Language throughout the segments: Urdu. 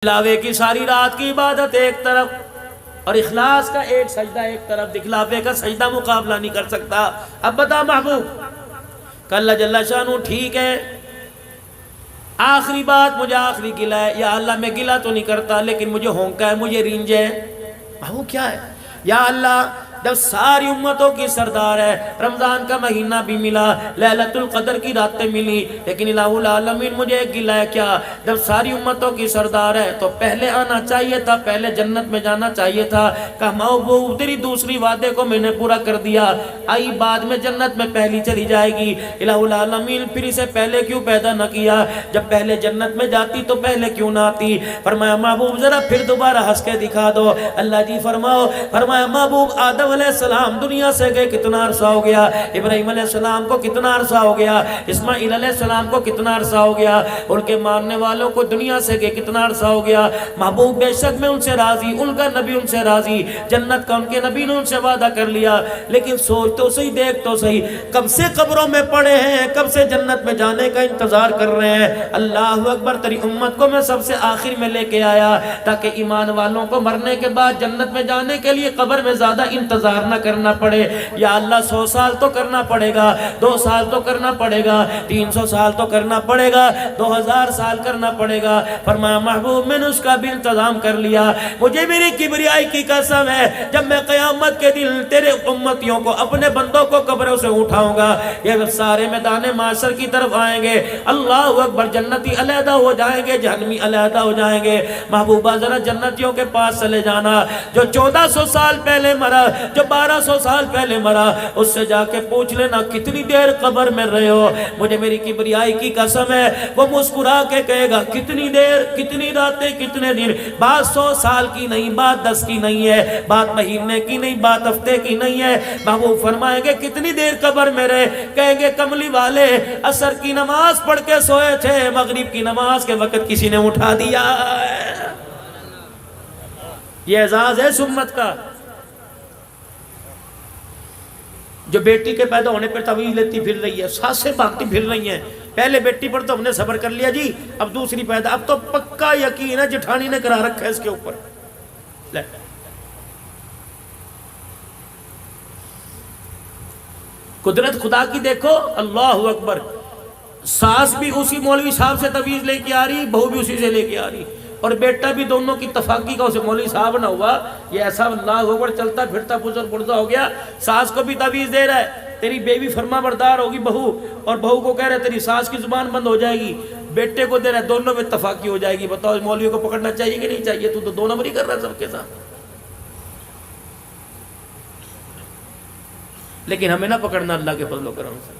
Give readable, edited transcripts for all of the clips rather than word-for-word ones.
دکھلاوے کی ساری رات کی عبادت ایک طرف اور اخلاص کا ایک سجدہ ایک طرف، دکھلاوے کا سجدہ مقابلہ نہیں کر سکتا۔ اب بتا محبوب کہ اللہ جل شانہ ٹھیک ہے، آخری بات مجھے آخری گلہ ہے، یا اللہ میں گلہ تو نہیں کرتا لیکن مجھے ہونکا ہے، مجھے رینج ہے۔ محبوب کیا ہے؟ یا اللہ جب ساری امتوں کی سردار ہے، رمضان کا مہینہ بھی ملا، لیلۃ القدر کی راتیں ملی، لیکن الہ العالمین مجھے ایک گلہ ہے کیا؟ جب ساری امتوں کی سردار ہے تو پہلے آنا چاہیے تھا، پہلے جنت میں جانا چاہیے تھا۔ کہ محبوب تیری دوسری وعدے کو میں نے پورا کر دیا، آئی بعد میں جنت میں پہلی چلی جائے گی۔ الہ العالمین پھر اسے پہلے کیوں پیدا نہ کیا؟ جب پہلے جنت میں جاتی تو پہلے کیوں نہ آتی؟ فرمایا محبوب ذرا پھر دوبارہ ہنس کے دکھا دو۔ اللہ جی فرمایا محبوب آدم علیہ السلام دنیا سے گئے کتنا عرصہ ہو گیا، ابراہیم علیہ السلام کو کتنا عرصہ ہو گیا، اسماعیل علیہ السلام کو کتنا عرصہ ہو گیا، ان کے ماننے والوں کو دنیا سے گئے کتنا عرصہ ہو گیا۔ محبوب بے شک میں ان سے راضی، ان کا نبی ان سے راضی، جنت کا ان کے نبی نے ان سے وعدہ کر لیا، لیکن سوچ تو صحیح، دیکھ تو صحیح، کب سے قبروں میں پڑے ہیں، کب سے جنت میں جانے کا انتظار کر رہے ہیں۔ اللہ اکبر، تیری امت کو میں سب سے آخر میں لے کے آیا تاکہ ایمان والوں کو مرنے کے بعد جنت میں جانے کے لیے قبر میں زیادہ انتظار نہ کرنا پڑے۔ یا اللہ 100 سال تو کرنا پڑے گا، 2 سال تو کرنا پڑے گا، 300 سال تو کرنا پڑے گا، 2000 سال کرنا پڑے گا۔ فرمایا محبوب میں نے اس کا بھی انتظام کر لیا، مجھے میری کبریائی کی قسم ہے جب میں قیامت کے دن تیرے امتیوں کو، اپنے بندوں کو قبروں سے اٹھاؤں گا، یہ سارے میدان معاشر کی طرف آئیں گے، اللہ اکبر، جنتی علیحدہ ہو جائیں گے، جہنمی علیحدہ ہو جائیں گے۔ محبوبہ ذرا جنتیوں کے پاس چلے جانا، جو 1400 سال پہلے مرا، جو 1200 سال پہلے مرا، اس سے جا کے پوچھ لینا کتنی دیر قبر میں رہے ہو۔ مجھے میری کبریائی کی قسم ہے وہ مسکرا کے کہے گا کتنی دیر، کتنی راتیں، کتنے دن۔ بات 100 سال کی نہیں، بات 10 کی نہیں ہے، بات مہینے کی نہیں، بات ہفتے کی نہیں ہے۔ محبوب فرمائیں گے کتنی دیر قبر میں رہے؟ کہیں گے کملی والے عصر کی نماز پڑھ کے سوئے تھے، مغرب کی نماز کے وقت کسی نے اٹھا دیا۔ یہ اعزاز ہے اس امت کا، جو بیٹی کے پیدا ہونے پر تعویذ لیتی پھر رہی ہے، سانسیں بھاگتی پھر رہی ہیں۔ پہلے بیٹی پر تو ہم نے صبر کر لیا جی، اب دوسری پیدا، اب تو پکا یقین ہے جٹھانی نے کرا رکھا ہے اس کے اوپر۔ قدرت خدا کی دیکھو، اللہ اکبر، ساس بھی اسی مولوی صاحب سے تعویذ لے کے آ رہی، بہو بھی اسی سے لے کے آ رہی، اور بیٹا بھی دونوں کی تفاقی کا اسے مولوی صاحب نہ ہوا، یہ ایسا اللہ اکبر چلتا پھرتا بزرگ بردہ ہو گیا۔ ساس کو بھی تعویذ دے رہا ہے، تیری بیوی فرما بردار ہوگی بہو، اور بہو کو کہہ رہا ہے تیری ساس کی زبان بند ہو جائے گی، بیٹے کو دے رہا ہے دونوں میں تفاقی ہو جائے گی۔ بتاؤ اس مولوی کو پکڑنا چاہیے کہ نہیں چاہیے؟ تو 2 نمبر ہی کر رہا ہے سب کے ساتھ۔ لیکن ہمیں نہ پکڑنا اللہ کے فضل و کرم سے۔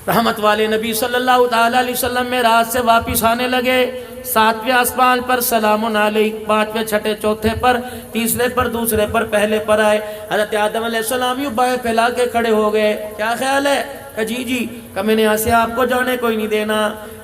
رحمت والے نبی صلی اللہ تعالیٰ علیہ وسلم میں رات سے واپس آنے لگے، 7ویں آسمان پر سلام علیک، 5ویں چھٹے چوتھے پر، تیسرے پر دوسرے پر پہلے پر آئے۔ حضرت آدم علیہ السلام یوں بائیں پھیلا کے کھڑے ہو گئے، کیا خیال ہے؟ کہ جی کہ میں نے یہاں سے آپ کو جانے کوئی نہیں دینا،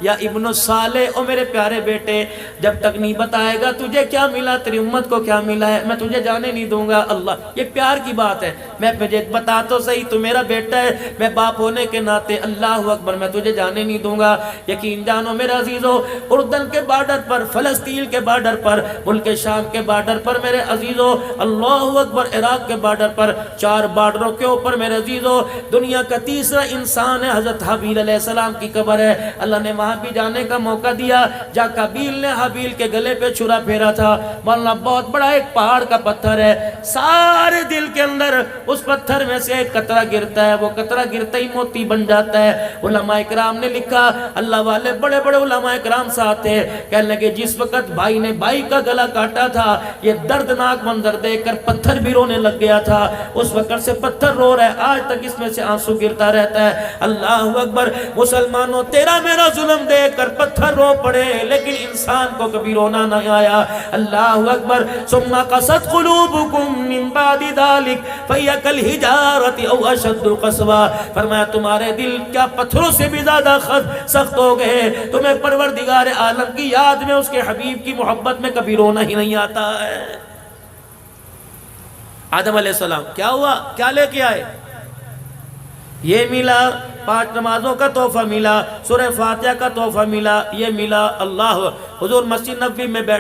یا ابن الصالح، او میرے پیارے بیٹے، جب تک نہیں بتائے گا تجھے کیا ملا، تیری امت کو کیا ملا ہے، میں تجھے جانے نہیں دوں گا۔ اللہ، یہ پیار کی بات ہے، میں تجھے بتا تو صحیح، تو میرا بیٹا ہے، میں باپ ہونے کے ناطے، اللہ اکبر، میں تجھے جانے نہیں دوں گا۔ یقین جانو میرے عزیزو، اردن کے بارڈر پر، فلسطین کے بارڈر پر، ملک شام کے بارڈر پر میرے عزیزو، اللہ اکبر، عراق کے بارڈر پر، 4 بارڈروں کے اوپر میرے عزیزو، دنیا کا تیسرا انسان ہے، حضرت حابیل علیہ السلام کی قبر ہے۔ اللہ نے وہاں بھی جانے کا موقع دیا، جا قابیل نے حابیل کے گلے پہ چھرا پھیرا تھا۔ مولانا بہت بڑا ایک پہاڑ کا پتھر ہے، سارے دل کے اندر اس پتھر میں سے ایک قطرہ گرتا ہے، وہ قطرہ گرتا ہی موتی بن جاتا ہے۔ علماء کرام نے لکھا، اللہ والے بڑے بڑے علماء کرام ساتھ تھے، کہنے لگے جس وقت بھائی نے بھائی کا گلا کاٹا تھا، یہ دردناک منظر دیکھ کر پتھر بھی رونے لگ گیا تھا، اس وقت سے پتھر رو رہا ہے، آج تک اس میں سے آنسو گرتا رہتا ہے۔ اللہ اکبر، مسلمانوں تیرا میرا ظلم دیکھ کر پتھر رو پڑے، لیکن انسان کو کبھی رونا نہ آیا۔ اللہ اکبر، ثم قست قلوبکم من بعد ذلک فہی کالحجارۃ او اشد قسوا، فرمایا تمہارے دل کیا پتھروں سے بھی زیادہ سخت ہو گئے، تمہیں پروردگار عالم کی یاد میں، اس کے حبیب کی محبت میں کبھی رونا ہی نہیں آتا ہے۔ آدم علیہ السلام کیا ہوا، کیا لے کے آئے؟ یہ ملا، 5 نمازوں کا تحفہ ملا، سورہ فاتحہ کا تحفہ ملا، یہ ملا۔ اللہ حضور مسجد نبوی میں بیٹھ